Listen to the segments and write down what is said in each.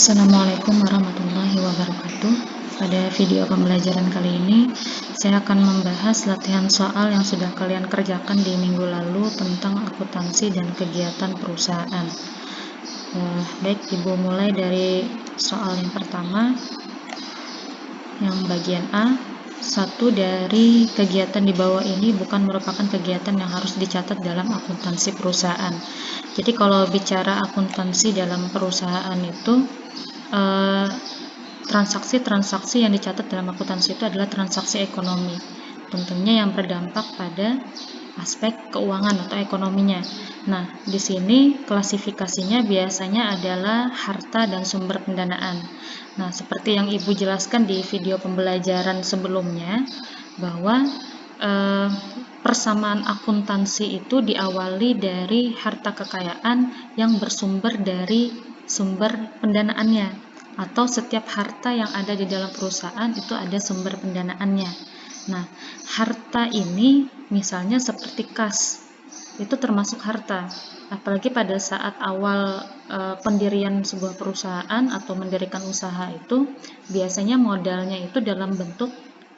Assalamualaikum warahmatullahi wabarakatuh. Pada video pembelajaran kali ini, saya akan membahas latihan soal yang sudah kalian kerjakan di minggu lalu tentang akuntansi dan kegiatan perusahaan. Baik, Ibu mulai dari soal yang pertama, yang bagian A. Satu dari kegiatan di bawah ini bukan merupakan kegiatan yang harus dicatat dalam akuntansi perusahaan. Jadi kalau bicara akuntansi dalam perusahaan itu, transaksi-transaksi yang dicatat dalam akuntansi itu adalah transaksi ekonomi, tentunya yang berdampak pada aspek keuangan atau ekonominya. Nah, di sini klasifikasinya biasanya adalah harta dan sumber pendanaan. Nah, seperti yang Ibu jelaskan di video pembelajaran sebelumnya, bahwa persamaan akuntansi itu diawali dari harta kekayaan yang bersumber dari sumber pendanaannya, atau setiap harta yang ada di dalam perusahaan itu ada sumber pendanaannya. Nah, harta ini misalnya seperti kas, itu termasuk harta. Apalagi pada saat awal pendirian sebuah perusahaan atau mendirikan usaha itu, biasanya modalnya itu dalam bentuk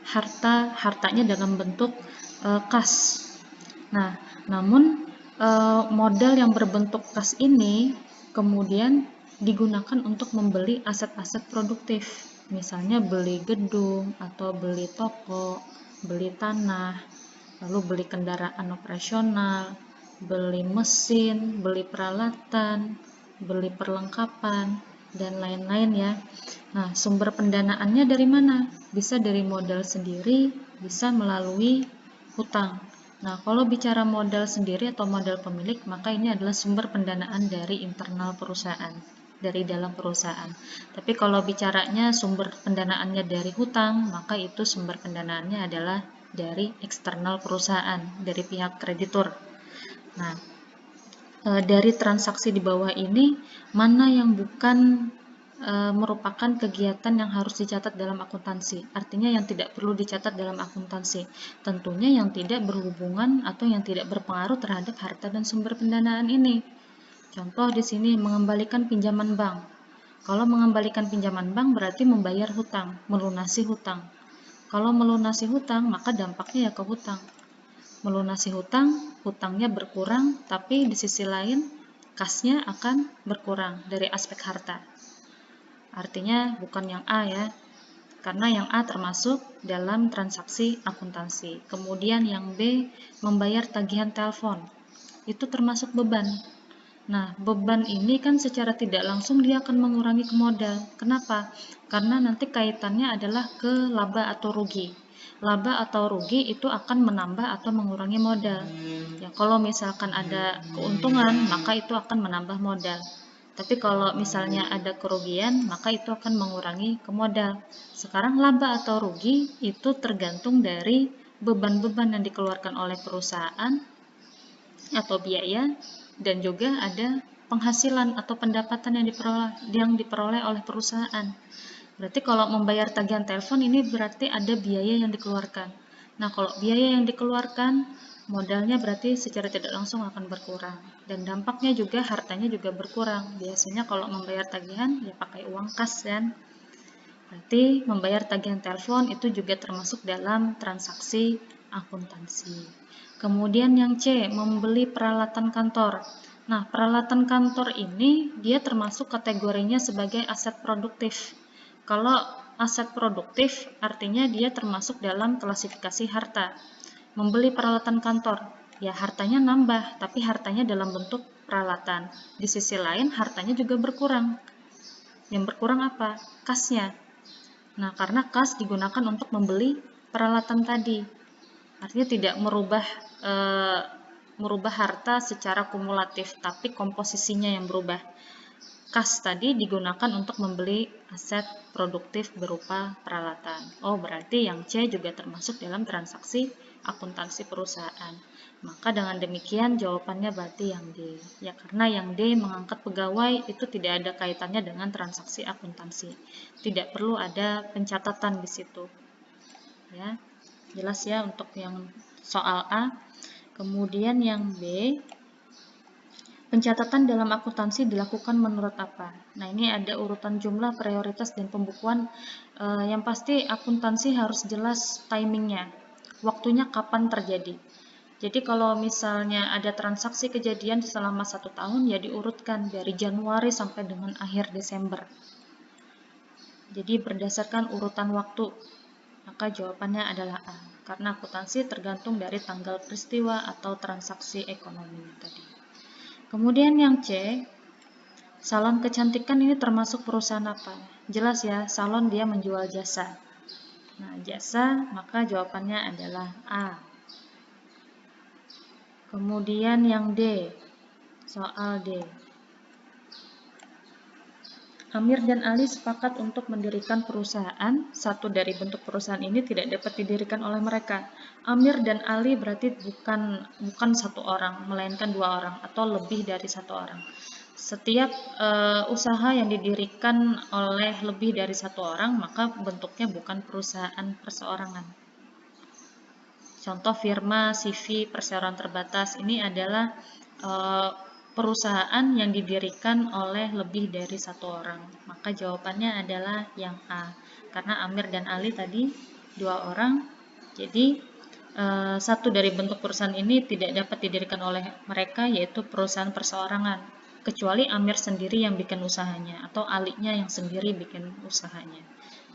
hartanya dalam bentuk kas. Nah, namun modal yang berbentuk kas ini kemudian digunakan untuk membeli aset-aset produktif, misalnya beli gedung atau beli toko, beli tanah, lalu beli kendaraan operasional, beli mesin, beli peralatan, beli perlengkapan, dan lain-lain ya. Nah, sumber pendanaannya dari mana? Bisa dari modal sendiri, bisa melalui hutang. Nah, kalau bicara modal sendiri atau modal pemilik, maka ini adalah sumber pendanaan dari internal perusahaan, dari dalam perusahaan. Tapi kalau bicaranya sumber pendanaannya dari hutang, maka itu sumber pendanaannya adalah dari eksternal perusahaan, dari pihak kreditur. Nah, dari transaksi di bawah ini, mana yang bukan merupakan kegiatan yang harus dicatat dalam akuntansi? Artinya yang tidak perlu dicatat dalam akuntansi. Tentunya yang tidak berhubungan atau yang tidak berpengaruh terhadap harta dan sumber pendanaan ini. Contoh di sini mengembalikan pinjaman bank. Kalau mengembalikan pinjaman bank berarti membayar hutang, melunasi hutang. Kalau melunasi hutang, maka dampaknya ya ke hutang. Melunasi hutang, hutangnya berkurang, tapi di sisi lain kasnya akan berkurang dari aspek harta. Artinya bukan yang A ya, karena yang A termasuk dalam transaksi akuntansi. Kemudian yang B, membayar tagihan telepon. Itu termasuk beban. Nah, beban ini kan secara tidak langsung dia akan mengurangi modal. Kenapa? Karena nanti kaitannya adalah ke laba atau rugi. Laba atau rugi itu akan menambah atau mengurangi modal. Ya, kalau misalkan ada keuntungan, maka itu akan menambah modal. Tapi kalau misalnya ada kerugian, maka itu akan mengurangi modal. Sekarang laba atau rugi itu tergantung dari beban-beban yang dikeluarkan oleh perusahaan atau biaya, dan juga ada penghasilan atau pendapatan yang diperoleh oleh perusahaan. Berarti kalau membayar tagihan telepon ini berarti ada biaya yang dikeluarkan. Nah, kalau biaya yang dikeluarkan, modalnya berarti secara tidak langsung akan berkurang. Dan dampaknya juga hartanya juga berkurang. Biasanya kalau membayar tagihan ya pakai uang kas kan. Berarti membayar tagihan telepon itu juga termasuk dalam transaksi akuntansi. Kemudian yang C, membeli peralatan kantor. Nah, peralatan kantor ini dia termasuk kategorinya sebagai aset produktif. Kalau aset produktif artinya dia termasuk dalam klasifikasi harta. Membeli peralatan kantor, ya hartanya nambah, tapi hartanya dalam bentuk peralatan. Di sisi lain hartanya juga berkurang. Yang berkurang apa? Kasnya. Nah, karena kas digunakan untuk membeli peralatan tadi. Artinya tidak merubah harta secara kumulatif, tapi komposisinya yang berubah. Kas tadi digunakan untuk membeli aset produktif berupa peralatan. Oh, berarti yang C juga termasuk dalam transaksi akuntansi perusahaan. Maka dengan demikian jawabannya berarti yang D. Ya, karena yang D mengangkat pegawai itu tidak ada kaitannya dengan transaksi akuntansi. Tidak perlu ada pencatatan di situ. Ya, jelas ya untuk yang soal A. Kemudian yang B, Pencatatan dalam akuntansi dilakukan menurut apa? Nah, ini ada urutan jumlah, prioritas, dan pembukuan. Yang pasti akuntansi harus jelas timingnya, waktunya kapan terjadi. Jadi kalau misalnya ada transaksi kejadian selama 1 tahun, ya diurutkan dari Januari sampai dengan akhir Desember. Jadi berdasarkan urutan waktu, maka jawabannya adalah A. Karena akuntansi tergantung dari tanggal peristiwa atau transaksi ekonomi tadi. Kemudian yang C, salon kecantikan ini termasuk perusahaan apa? Jelas ya, salon dia menjual jasa. Nah, jasa, maka jawabannya adalah A. Kemudian yang D, soal D. Amir dan Ali sepakat untuk mendirikan perusahaan. Satu dari bentuk perusahaan ini tidak dapat didirikan oleh mereka. Amir dan Ali berarti bukan satu orang, melainkan 2 orang atau lebih dari 1 orang. Setiap usaha yang didirikan oleh lebih dari 1 orang, maka bentuknya bukan perusahaan perseorangan. Contoh firma, CV, perseroan terbatas, ini adalah perusahaan yang didirikan oleh lebih dari 1 orang. Maka jawabannya adalah yang A. Karena Amir dan Ali tadi 2 orang, jadi satu dari bentuk perusahaan ini tidak dapat didirikan oleh mereka, yaitu perusahaan perseorangan, kecuali Amir sendiri yang bikin usahanya atau Ali-nya yang sendiri bikin usahanya.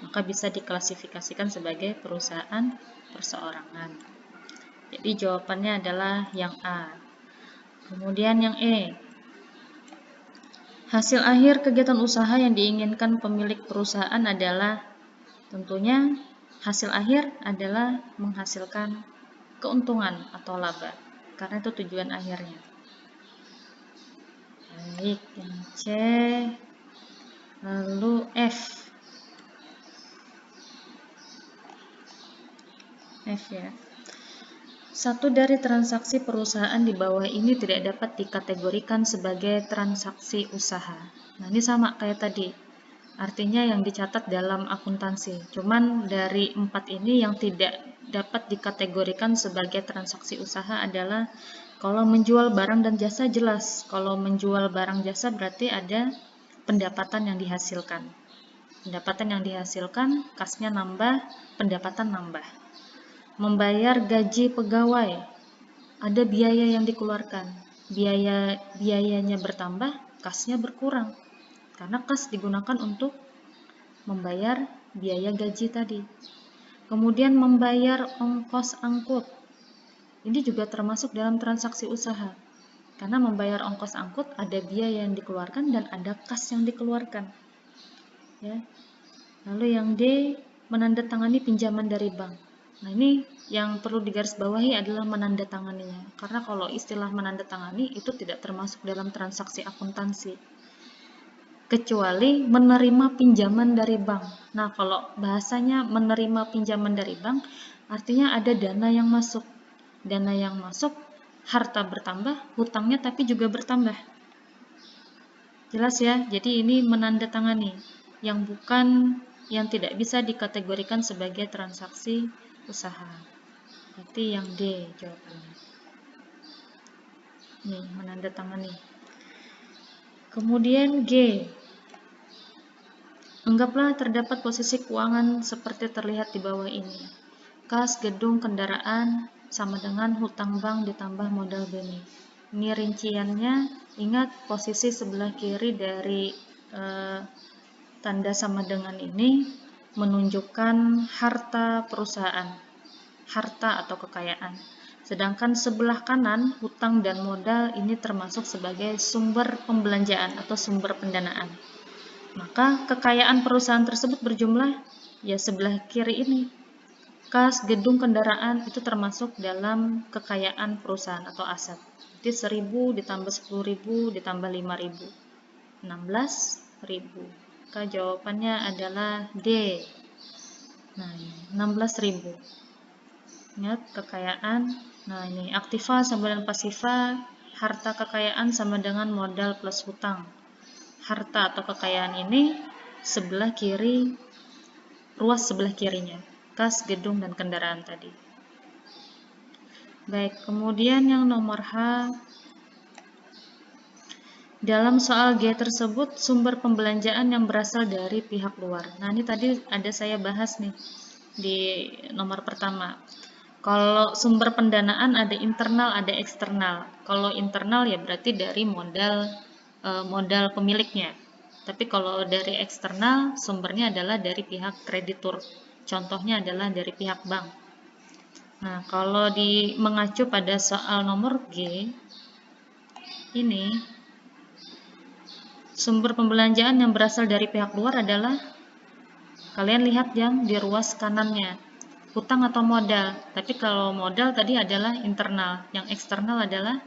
Maka bisa diklasifikasikan sebagai perusahaan perseorangan. Jadi jawabannya adalah yang A. Kemudian yang E. Hasil akhir kegiatan usaha yang diinginkan pemilik perusahaan adalah, tentunya hasil akhir adalah menghasilkan keuntungan atau laba, karena itu tujuan akhirnya. Baik, yang C. Lalu F. F ya. Satu dari transaksi perusahaan di bawah ini tidak dapat dikategorikan sebagai transaksi usaha. Nah, ini sama kayak tadi. Artinya yang dicatat dalam akuntansi. Cuman dari 4 ini yang tidak dapat dikategorikan sebagai transaksi usaha adalah kalau menjual barang dan jasa jelas. Kalau menjual barang jasa berarti ada pendapatan yang dihasilkan. Pendapatan yang dihasilkan, kasnya nambah, pendapatan nambah. Membayar gaji pegawai, ada biaya yang dikeluarkan, biayanya bertambah, kasnya berkurang, karena kas digunakan untuk membayar biaya gaji tadi. Kemudian membayar ongkos angkut, ini juga termasuk dalam transaksi usaha, karena membayar ongkos angkut ada biaya yang dikeluarkan dan ada kas yang dikeluarkan. Ya. Lalu yang D, menandatangani pinjaman dari bank. Nah, ini yang perlu digarisbawahi adalah menandatanganinya. Karena kalau istilah menandatangani itu tidak termasuk dalam transaksi akuntansi. Kecuali menerima pinjaman dari bank. Nah, kalau bahasanya menerima pinjaman dari bank, artinya ada dana yang masuk. Dana yang masuk, harta bertambah, hutangnya tapi juga bertambah. Jelas ya? Jadi ini menandatangani yang tidak bisa dikategorikan sebagai transaksi usaha. Berarti yang D jawabannya. Nih, menandatangani. Kemudian G. Anggaplah terdapat posisi keuangan seperti terlihat di bawah ini. Kas, gedung, kendaraan sama dengan hutang bank ditambah modal BNI. Ini rinciannya, ingat posisi sebelah kiri dari tanda sama dengan ini menunjukkan harta perusahaan, harta atau kekayaan. Sedangkan sebelah kanan, hutang dan modal ini termasuk sebagai sumber pembelanjaan atau sumber pendanaan. Maka kekayaan perusahaan tersebut berjumlah ya sebelah kiri ini. Kas, gedung, kendaraan itu termasuk dalam kekayaan perusahaan atau aset. Jadi 1.000 ditambah 10.000 ditambah 5.000. 16.000. Maka jawabannya adalah D. Nah, 16.000. Ingat kekayaan. Nah, ini aktiva sama dengan pasiva, harta kekayaan sama dengan modal plus hutang. Harta atau kekayaan ini sebelah kiri, ruas sebelah kirinya, kas, gedung, dan kendaraan tadi. Baik, kemudian yang nomor H, Dalam soal G tersebut, sumber pembelanjaan yang berasal dari pihak luar. Nah, ini tadi ada saya bahas nih di nomor pertama. Kalau sumber pendanaan ada internal, ada eksternal. Kalau internal ya berarti dari modal pemiliknya. Tapi kalau dari eksternal, sumbernya adalah dari pihak kreditur. Contohnya adalah dari pihak bank. Nah, kalau mengacu pada soal nomor G, ini sumber pembelanjaan yang berasal dari pihak luar adalah, kalian lihat yang di ruas kanannya, hutang atau modal. Tapi kalau modal tadi adalah internal, yang eksternal adalah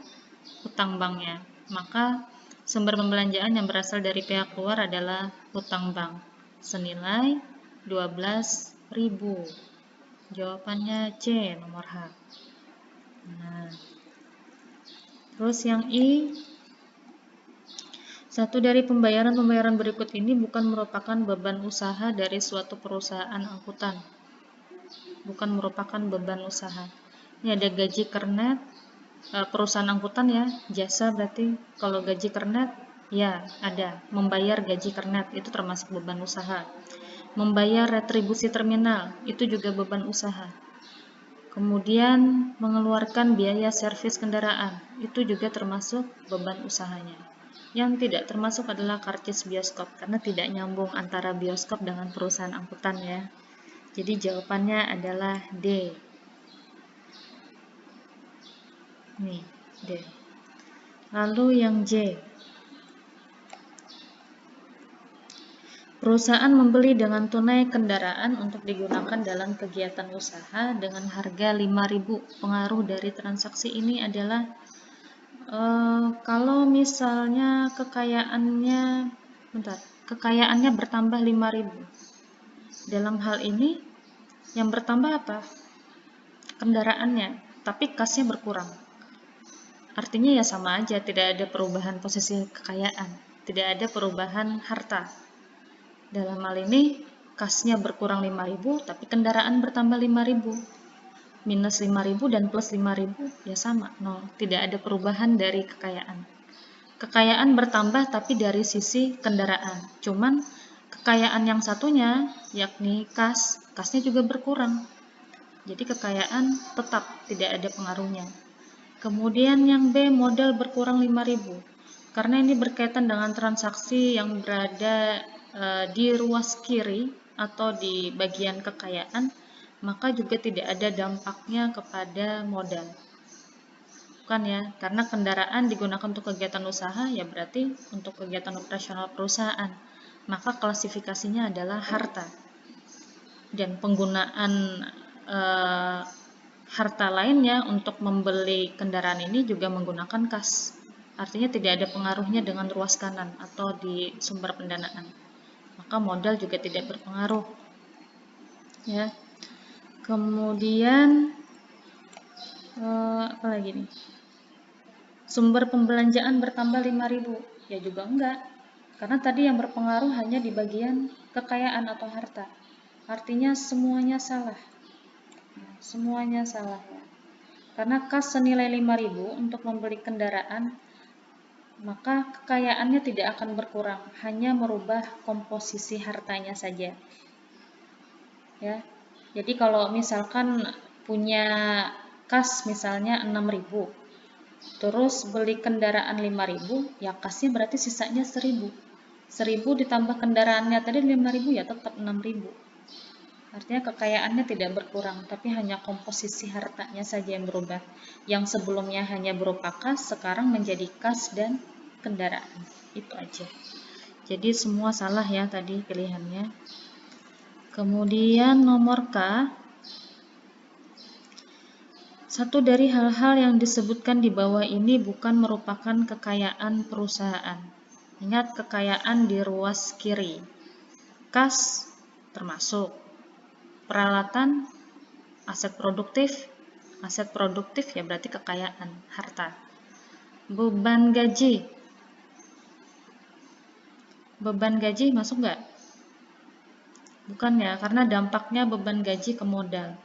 hutang banknya. Maka sumber pembelanjaan yang berasal dari pihak luar adalah hutang bank senilai 12.000. Jawabannya C, nomor H. Nah, terus yang I, satu dari pembayaran-pembayaran berikut ini bukan merupakan beban usaha dari suatu perusahaan angkutan. Bukan merupakan beban usaha. Ini ada gaji kernet, perusahaan angkutan ya, jasa berarti. Kalau gaji kernet, ya ada. Membayar gaji kernet, itu termasuk beban usaha. Membayar retribusi terminal, itu juga beban usaha. Kemudian mengeluarkan biaya servis kendaraan, itu juga termasuk beban usahanya. Yang tidak termasuk adalah karcis bioskop, karena tidak nyambung antara bioskop dengan perusahaan angkutan ya. Jadi jawabannya adalah D. Nih, D. Lalu yang J. Perusahaan membeli dengan tunai kendaraan untuk digunakan dalam kegiatan usaha dengan harga 5.000. Pengaruh dari transaksi ini adalah kalau misalnya kekayaannya bertambah 5.000. Dalam hal ini yang bertambah apa? Kendaraannya, tapi kasnya berkurang. Artinya ya sama aja, tidak ada perubahan posisi kekayaan, tidak ada perubahan harta. Dalam hal ini kasnya berkurang 5.000, tapi kendaraan bertambah 5.000. Minus 5.000 dan plus 5.000 ya sama, 0. Tidak ada perubahan dari kekayaan. Kekayaan bertambah tapi dari sisi kendaraan. Cuman kekayaan yang satunya, yakni kasnya juga berkurang. Jadi kekayaan tetap tidak ada pengaruhnya. Kemudian yang B, modal berkurang 5.000. Karena ini berkaitan dengan transaksi yang berada di ruas kiri atau di bagian kekayaan, maka juga tidak ada dampaknya kepada modal. Bukan ya, karena kendaraan digunakan untuk kegiatan usaha, ya berarti untuk kegiatan operasional perusahaan. Maka klasifikasinya adalah harta. Dan penggunaan harta lainnya untuk membeli kendaraan ini juga menggunakan kas. Artinya tidak ada pengaruhnya dengan ruas kanan atau di sumber pendanaan. Maka modal juga tidak berpengaruh. Ya. Kemudian apa lagi nih? Sumber pembelanjaan bertambah 5.000. Ya juga enggak. Karena tadi yang berpengaruh hanya di bagian kekayaan atau harta. Artinya semuanya salah. Semuanya salah ya. Karena kas senilai 5.000 untuk membeli kendaraan, maka kekayaannya tidak akan berkurang, hanya merubah komposisi hartanya saja. Ya. Jadi kalau misalkan punya kas misalnya 6.000, terus beli kendaraan 5.000, ya kasnya berarti sisanya 1.000. 1.000 ditambah kendaraannya tadi 5.000 ya tetap 6.000. Artinya kekayaannya tidak berkurang, tapi hanya komposisi hartanya saja yang berubah. Yang sebelumnya hanya berupa kas, sekarang menjadi kas dan kendaraan. Itu aja. Jadi semua salah ya tadi pilihannya. Kemudian nomor K. Satu dari hal-hal yang disebutkan di bawah ini bukan merupakan kekayaan perusahaan. Ingat, kekayaan di ruas kiri. Kas termasuk. Peralatan, aset produktif ya berarti kekayaan, harta. Beban gaji masuk nggak? Bukan ya, karena dampaknya beban gaji ke modal.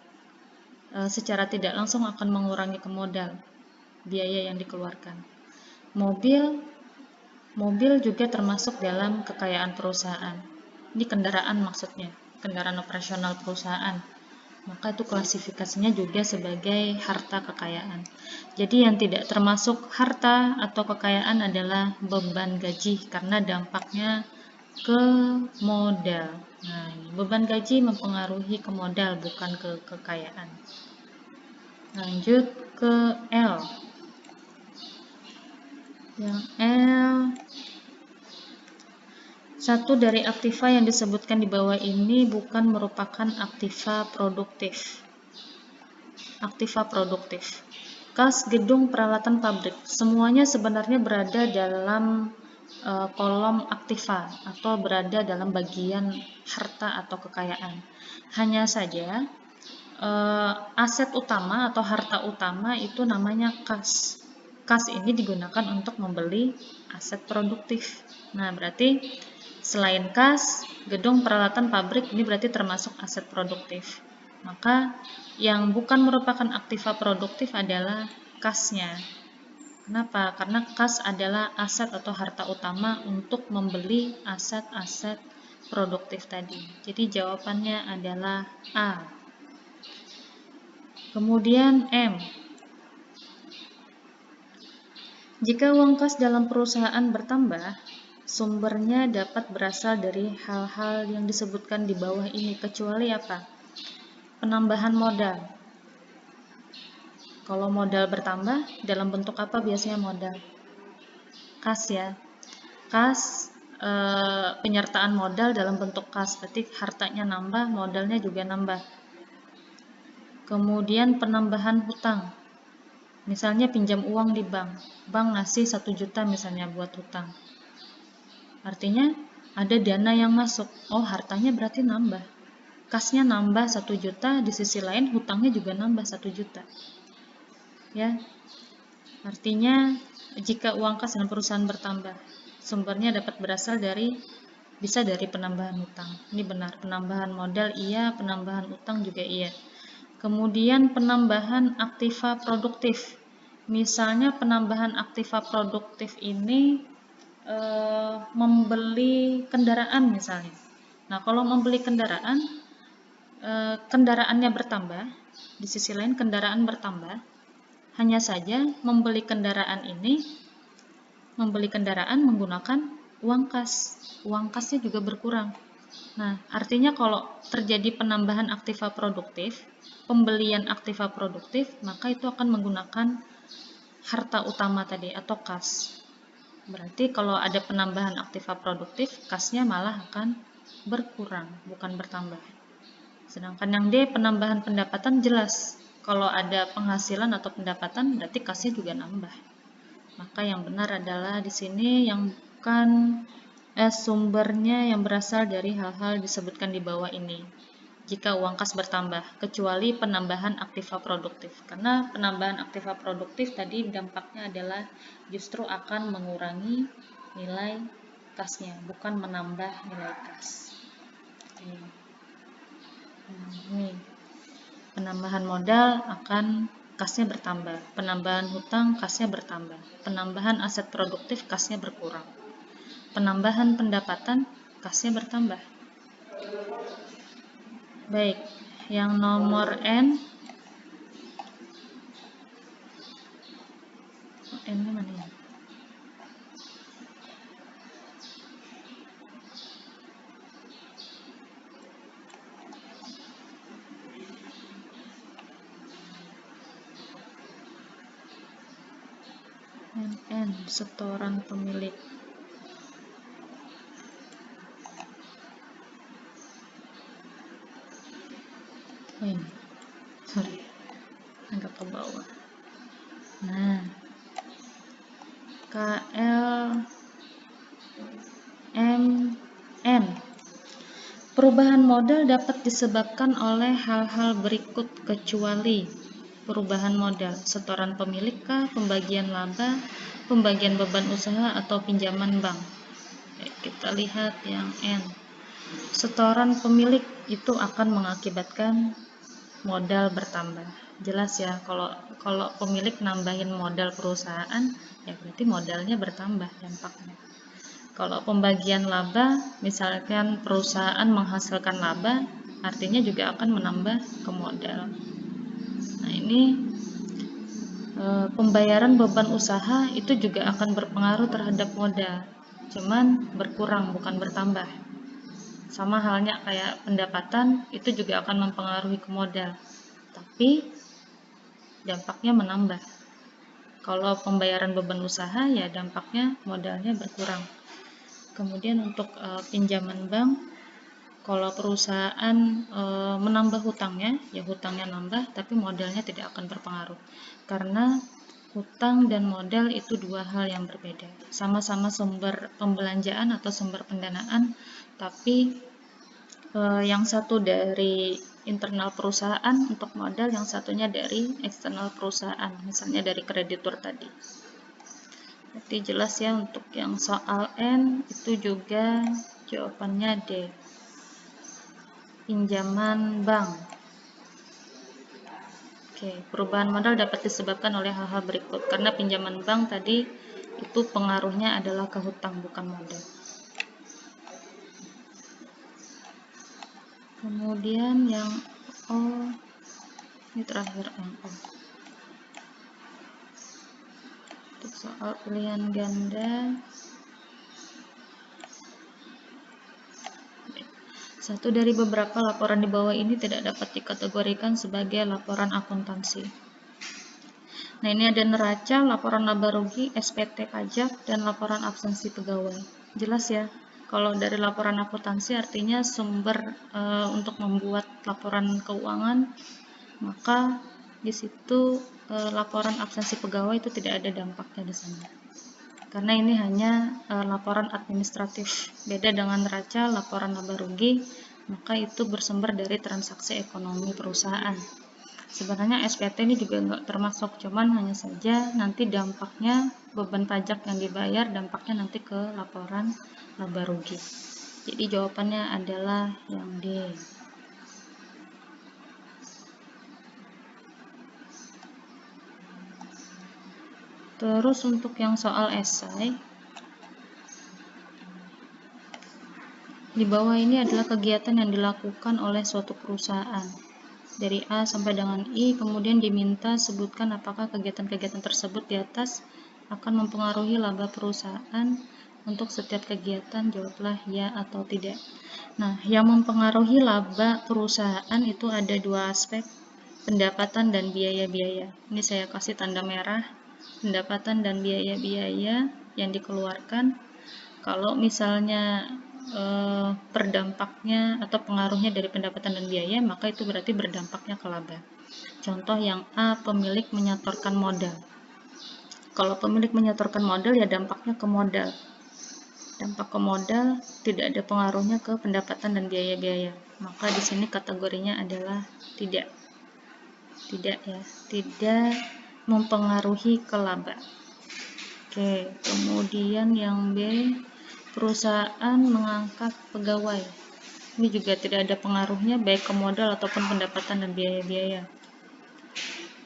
Secara tidak langsung akan mengurangi ke modal, biaya yang dikeluarkan. Mobil Mobil juga termasuk dalam kekayaan perusahaan. Ini kendaraan maksudnya, kendaraan operasional perusahaan. Maka itu klasifikasinya juga sebagai harta kekayaan. Jadi yang tidak termasuk harta atau kekayaan adalah beban gaji karena dampaknya ke modal. Nah, beban gaji mempengaruhi ke modal bukan ke kekayaan. Lanjut ke L. Yang L, satu dari aktiva yang disebutkan di bawah ini bukan merupakan aktiva produktif. Aktiva produktif. Kas, gedung, peralatan pabrik, semuanya sebenarnya berada dalam kolom aktiva atau berada dalam bagian harta atau kekayaan. Hanya saja aset utama atau harta utama itu namanya kas. Kas ini digunakan untuk membeli aset produktif. Nah, berarti selain kas, gedung, peralatan pabrik ini berarti termasuk aset produktif. Maka yang bukan merupakan aktiva produktif adalah kasnya. Kenapa? Karena kas adalah aset atau harta utama untuk membeli aset-aset produktif tadi. Jadi jawabannya adalah A. Kemudian M. Jika uang kas dalam perusahaan bertambah, sumbernya dapat berasal dari hal-hal yang disebutkan di bawah ini, kecuali apa? Penambahan modal. Kalau modal bertambah, dalam bentuk apa biasanya modal? Kas ya. Kas, penyertaan modal dalam bentuk kas, berarti hartanya nambah, modalnya juga nambah. Kemudian penambahan hutang. Misalnya pinjam uang di bank, bank ngasih 1 juta misalnya buat hutang. Artinya ada dana yang masuk, oh hartanya berarti nambah. Kasnya nambah 1 juta, di sisi lain hutangnya juga nambah 1 juta. Ya, artinya jika uang kas dalam perusahaan bertambah, sumbernya dapat berasal bisa dari penambahan hutang. Ini benar, penambahan modal iya, penambahan hutang juga iya. Kemudian penambahan aktiva produktif. Misalnya penambahan aktiva produktif ini membeli kendaraan misalnya. Nah, kalau membeli kendaraan, kendaraannya bertambah, di sisi lain kendaraan bertambah. Hanya saja membeli kendaraan menggunakan uang kas. Uang kasnya juga berkurang. Nah, artinya kalau terjadi penambahan aktiva produktif, pembelian aktiva produktif, maka itu akan menggunakan harta utama tadi atau kas. Berarti kalau ada penambahan aktiva produktif, kasnya malah akan berkurang, bukan bertambah. Sedangkan yang D, penambahan pendapatan jelas. Kalau ada penghasilan atau pendapatan, berarti kasnya juga nambah. Maka yang benar adalah di sini yang bukan sumbernya yang berasal dari hal-hal disebutkan di bawah ini. Jika uang kas bertambah, kecuali penambahan aktiva produktif. Karena penambahan aktiva produktif tadi dampaknya adalah justru akan mengurangi nilai kasnya, bukan menambah nilai kas. Ini penambahan modal akan kasnya bertambah, penambahan hutang kasnya bertambah, penambahan aset produktif kasnya berkurang, penambahan pendapatan kasnya bertambah. Baik, yang nomor N mana ya? NN, setoran pemilik. Oh ini, sorry, agak ke bawah. Nah, KL MN. Perubahan modal dapat disebabkan oleh hal-hal berikut kecuali perubahan modal, setoran pemilik kah, pembagian laba, pembagian beban usaha, atau pinjaman bank. Kita lihat yang N. Setoran pemilik itu akan mengakibatkan modal bertambah. Jelas ya, kalau pemilik nambahin modal perusahaan, ya berarti modalnya bertambah dampaknya. Kalau pembagian laba, misalkan perusahaan menghasilkan laba, artinya juga akan menambah ke modal. Nah, ini pembayaran beban usaha itu juga akan berpengaruh terhadap modal, cuman berkurang bukan bertambah. Sama halnya kayak pendapatan itu juga akan mempengaruhi ke modal, tapi dampaknya menambah. Kalau pembayaran beban usaha ya dampaknya modalnya berkurang. Kemudian untuk pinjaman bank, kalau perusahaan menambah hutangnya, ya hutangnya nambah, tapi modalnya tidak akan berpengaruh. Karena hutang dan modal itu dua hal yang berbeda. Sama-sama sumber pembelanjaan atau sumber pendanaan, tapi yang satu dari internal perusahaan untuk modal, yang satunya dari eksternal perusahaan, misalnya dari kreditur tadi. Berarti jelas ya untuk yang soal N itu juga jawabannya D. Pinjaman bank. Oke, perubahan modal dapat disebabkan oleh hal-hal berikut. Karena pinjaman bank tadi itu pengaruhnya adalah ke hutang bukan modal. Kemudian yang O, ini terakhir yang O. Untuk soal pilihan ganda, satu dari beberapa laporan di bawah ini tidak dapat dikategorikan sebagai laporan akuntansi. Nah, ini ada neraca, laporan laba rugi, SPT pajak, dan laporan absensi pegawai. Jelas ya, kalau dari laporan akuntansi artinya sumber untuk membuat laporan keuangan, maka di situ laporan absensi pegawai itu tidak ada dampaknya di sana. Karena ini hanya laporan administratif. Beda dengan neraca, laporan laba rugi, maka itu bersumber dari transaksi ekonomi perusahaan. Sebenarnya SPT ini juga nggak termasuk, cuman hanya saja nanti dampaknya beban pajak yang dibayar, dampaknya nanti ke laporan laba rugi. Jadi jawabannya adalah yang D. Terus untuk yang soal esai, di bawah ini adalah kegiatan yang dilakukan oleh suatu perusahaan. Dari A sampai dengan I, kemudian diminta sebutkan apakah kegiatan-kegiatan tersebut di atas akan mempengaruhi laba perusahaan. Untuk setiap kegiatan, jawablah ya atau tidak. Nah, yang mempengaruhi laba perusahaan itu ada dua aspek, pendapatan dan biaya-biaya. Ini saya kasih tanda merah, pendapatan dan biaya-biaya yang dikeluarkan. Kalau misalnya berdampaknya atau pengaruhnya dari pendapatan dan biaya, maka itu berarti berdampaknya ke laba. Contoh yang A, pemilik menyetorkan modal. Kalau pemilik menyetorkan modal ya dampaknya ke modal. Dampak ke modal tidak ada pengaruhnya ke pendapatan dan biaya-biaya. Maka di sini kategorinya adalah tidak. Tidak ya, tidak mempengaruhi ke laba. Oke, kemudian yang B, perusahaan mengangkat pegawai. Ini juga tidak ada pengaruhnya baik ke modal ataupun pendapatan dan biaya-biaya.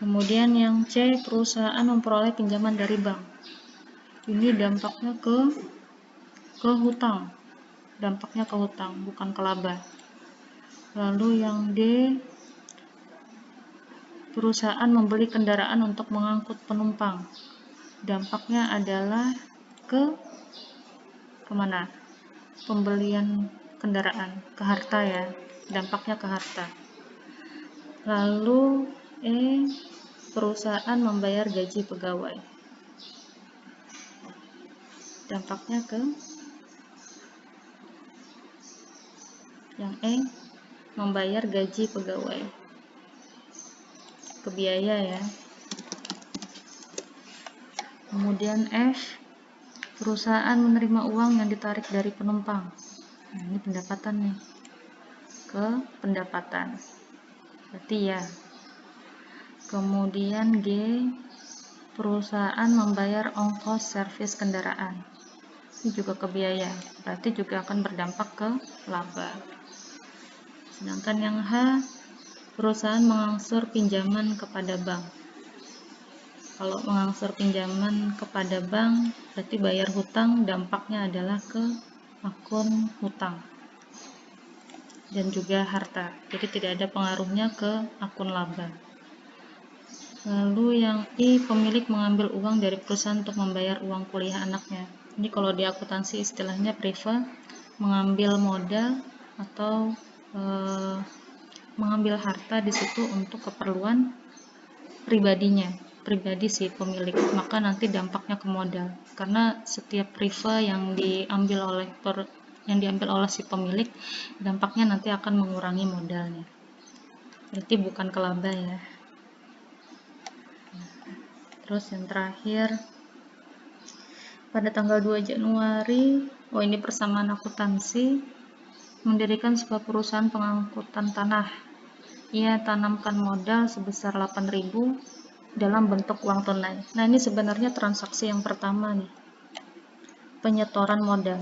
Kemudian yang C, perusahaan memperoleh pinjaman dari bank. Ini dampaknya ke hutang. Dampaknya ke hutang, bukan ke laba. Lalu yang D, perusahaan membeli kendaraan untuk mengangkut penumpang. Dampaknya adalah ke kemana? Pembelian kendaraan, ke harta ya, dampaknya ke harta. Lalu E, perusahaan membayar gaji pegawai, dampaknya ke yang E, membayar gaji pegawai, ke biaya ya. Kemudian F, perusahaan menerima uang yang ditarik dari penumpang. Nah, ini pendapatan nih, ke pendapatan, berarti ya. Kemudian G, perusahaan membayar ongkos servis kendaraan. Ini juga ke biaya, berarti juga akan berdampak ke laba. Sedangkan yang H, perusahaan mengangsur pinjaman kepada bank. Kalau mengangsur pinjaman kepada bank, berarti bayar hutang, dampaknya adalah ke akun hutang dan juga harta. Jadi tidak ada pengaruhnya ke akun laba. Lalu yang I, pemilik mengambil uang dari perusahaan untuk membayar uang kuliah anaknya. Ini kalau di akuntansi istilahnya priva, mengambil modal atau mengambil harta di situ untuk keperluan pribadi si pemilik, maka nanti dampaknya ke modal. Karena setiap priva yang diambil oleh si pemilik, dampaknya nanti akan mengurangi modalnya. Berarti bukan ke laba ya. Terus yang terakhir, pada tanggal 2 Januari, ini persamaan akuntansi, mendirikan sebuah perusahaan pengangkutan tanah. Ia tanamkan modal sebesar 8.000 dalam bentuk uang tunai. Nah, ini sebenarnya transaksi yang pertama nih. Penyetoran modal.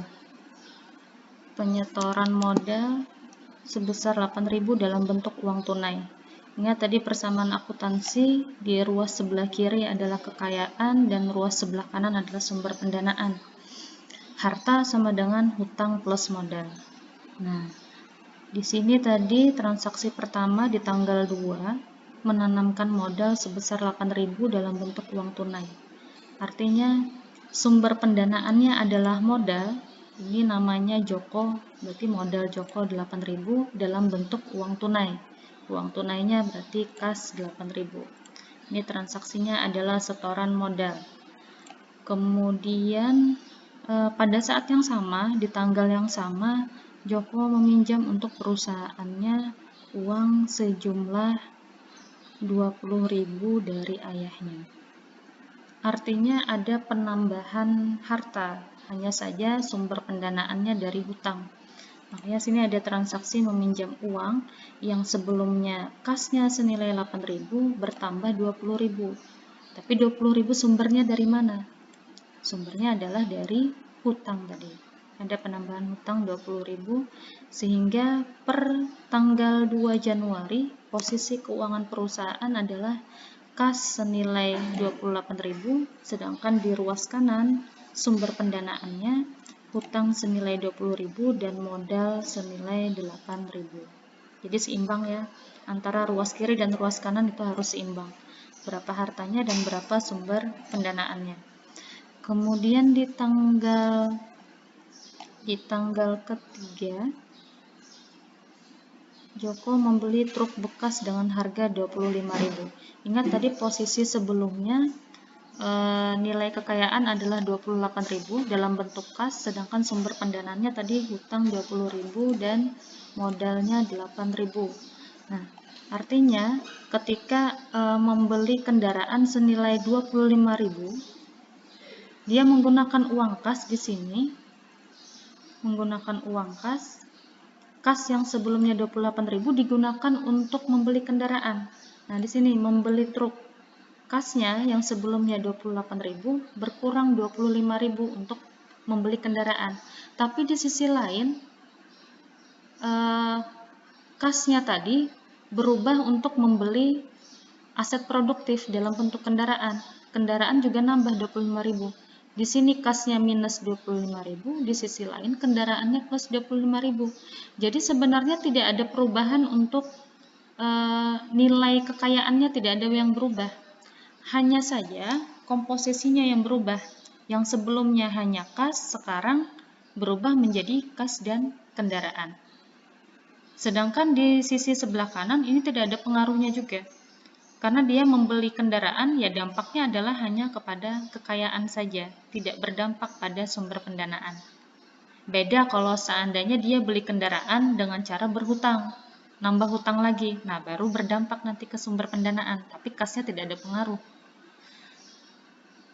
Penyetoran modal sebesar 8.000 dalam bentuk uang tunai. Ingat tadi persamaan akuntansi, di ruas sebelah kiri adalah kekayaan dan ruas sebelah kanan adalah sumber pendanaan. Harta sama dengan hutang plus modal. Nah, di sini tadi transaksi pertama di tanggal 2 menanamkan modal sebesar 8.000 dalam bentuk uang tunai. Artinya sumber pendanaannya adalah modal, ini namanya Joko, berarti modal Joko 8.000 dalam bentuk uang tunai. Uang tunainya berarti kas 8.000. Ini transaksinya adalah setoran modal. Kemudian pada saat yang sama, di tanggal yang sama, Joko meminjam untuk perusahaannya uang sejumlah 20.000 dari ayahnya. Artinya ada penambahan harta, hanya saja sumber pendanaannya dari hutang. Makanya sini ada transaksi meminjam uang yang sebelumnya kasnya senilai 8.000 bertambah 20.000. Tapi 20.000 sumbernya dari mana? Sumbernya adalah dari hutang tadi. Ada penambahan hutang 20.000 sehingga per tanggal 2 Januari posisi keuangan perusahaan adalah kas senilai 28.000, sedangkan di ruas kanan sumber pendanaannya hutang senilai 20.000 dan modal senilai 8.000. Jadi seimbang ya, antara ruas kiri dan ruas kanan itu harus seimbang. Berapa hartanya dan berapa sumber pendanaannya. Kemudian di tanggal ketiga, Joko membeli truk bekas dengan harga 25.000. Ingat tadi posisi sebelumnya nilai kekayaan adalah 28.000 dalam bentuk kas, sedangkan sumber pendanaannya tadi hutang 20.000 dan modalnya 8.000. Nah, artinya ketika membeli kendaraan senilai 25.000, dia menggunakan uang kas di sini, menggunakan uang kas yang sebelumnya 28.000 digunakan untuk membeli kendaraan. Nah, di sini membeli truk. Kasnya yang sebelumnya 28.000 berkurang 25.000 untuk membeli kendaraan. Tapi di sisi lain, kasnya tadi berubah untuk membeli aset produktif dalam bentuk kendaraan. Kendaraan juga nambah 25.000. Di sini kasnya minus 25.000, di sisi lain kendaraannya plus 25.000. Jadi sebenarnya tidak ada perubahan untuk nilai kekayaannya, tidak ada yang berubah. Hanya saja komposisinya yang berubah. Yang sebelumnya hanya kas, sekarang berubah menjadi kas dan kendaraan. Sedangkan di sisi sebelah kanan ini tidak ada pengaruhnya juga. Karena dia membeli kendaraan, ya dampaknya adalah hanya kepada kekayaan saja, tidak berdampak pada sumber pendanaan. Beda kalau seandainya dia beli kendaraan dengan cara berhutang, nambah hutang lagi, nah baru berdampak nanti ke sumber pendanaan, tapi kasnya tidak ada pengaruh.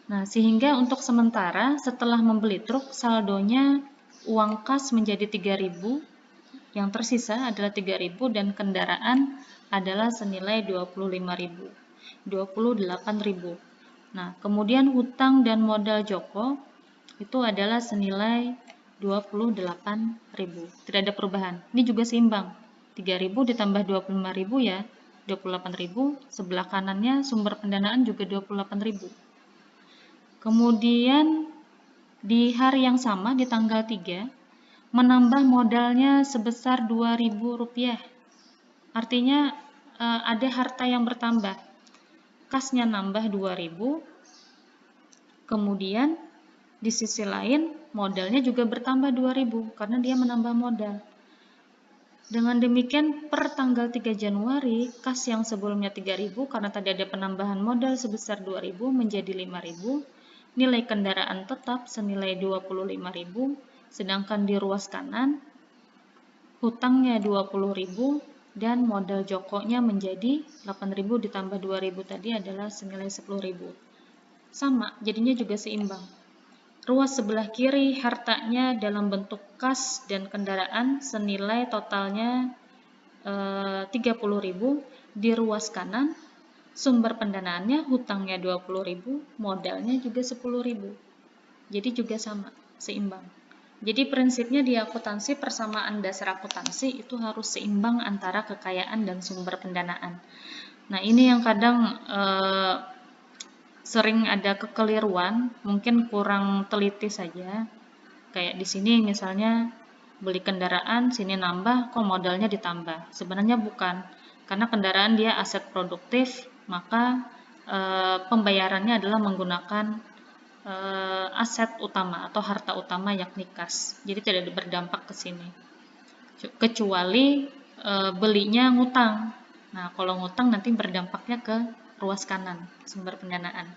Nah, sehingga untuk sementara setelah membeli truk, saldonya uang kas menjadi 3.000, yang tersisa adalah 3.000 dan kendaraan adalah senilai 25.000, 28.000. Nah, kemudian hutang dan modal Joko itu adalah senilai 28.000. Tidak ada perubahan. Ini juga seimbang. 3.000 ditambah 25.000 ya. 28.000, sebelah kanannya sumber pendanaan juga 28.000. Kemudian di hari yang sama di tanggal 3 menambah modalnya sebesar Rp2.000. Artinya ada harta yang bertambah. Kasnya nambah 2.000. Kemudian di sisi lain modalnya juga bertambah 2.000 karena dia menambah modal. Dengan demikian per tanggal 3 Januari kas yang sebelumnya 3.000 karena tadi ada penambahan modal sebesar 2.000 menjadi 5.000. Nilai kendaraan tetap senilai 25.000, sedangkan di ruas kanan hutangnya 20.000 dan modal jokoknya menjadi 8.000 ditambah 2.000 tadi adalah senilai 10.000. Sama, jadinya juga seimbang. Ruas sebelah kiri hartanya dalam bentuk kas dan kendaraan senilai totalnya 30.000, di ruas kanan sumber pendanaannya hutangnya 20.000, modalnya juga 10.000. Jadi juga sama, seimbang. Jadi prinsipnya di akuntansi, persamaan dasar akuntansi itu harus seimbang antara kekayaan dan sumber pendanaan. Nah, ini yang kadang sering ada kekeliruan, mungkin kurang teliti saja. Kayak di sini misalnya beli kendaraan, sini nambah, kok modalnya ditambah. Sebenarnya bukan, karena kendaraan dia aset produktif, maka pembayarannya adalah menggunakan aset utama atau harta utama yakni kas. Jadi tidak berdampak ke sini. Kecuali belinya ngutang. Nah, kalau ngutang nanti berdampaknya ke ruas kanan, sumber pendanaan.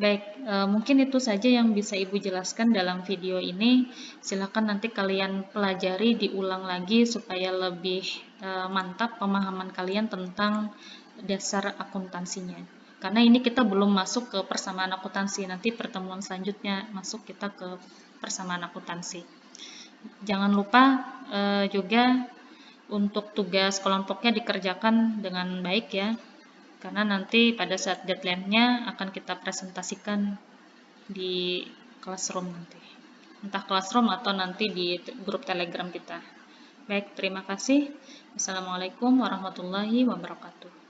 Baik, mungkin itu saja yang bisa Ibu jelaskan dalam video ini. Silakan nanti kalian pelajari, diulang lagi supaya lebih mantap pemahaman kalian tentang dasar akuntansinya. Karena ini kita belum masuk ke persamaan akuntansi, nanti pertemuan selanjutnya masuk kita ke persamaan akuntansi. Jangan lupa juga untuk tugas kelompoknya dikerjakan dengan baik ya, karena nanti pada saat deadline-nya akan kita presentasikan di classroom nanti, entah classroom atau nanti di grup telegram kita. Baik, terima kasih. Assalamualaikum warahmatullahi wabarakatuh.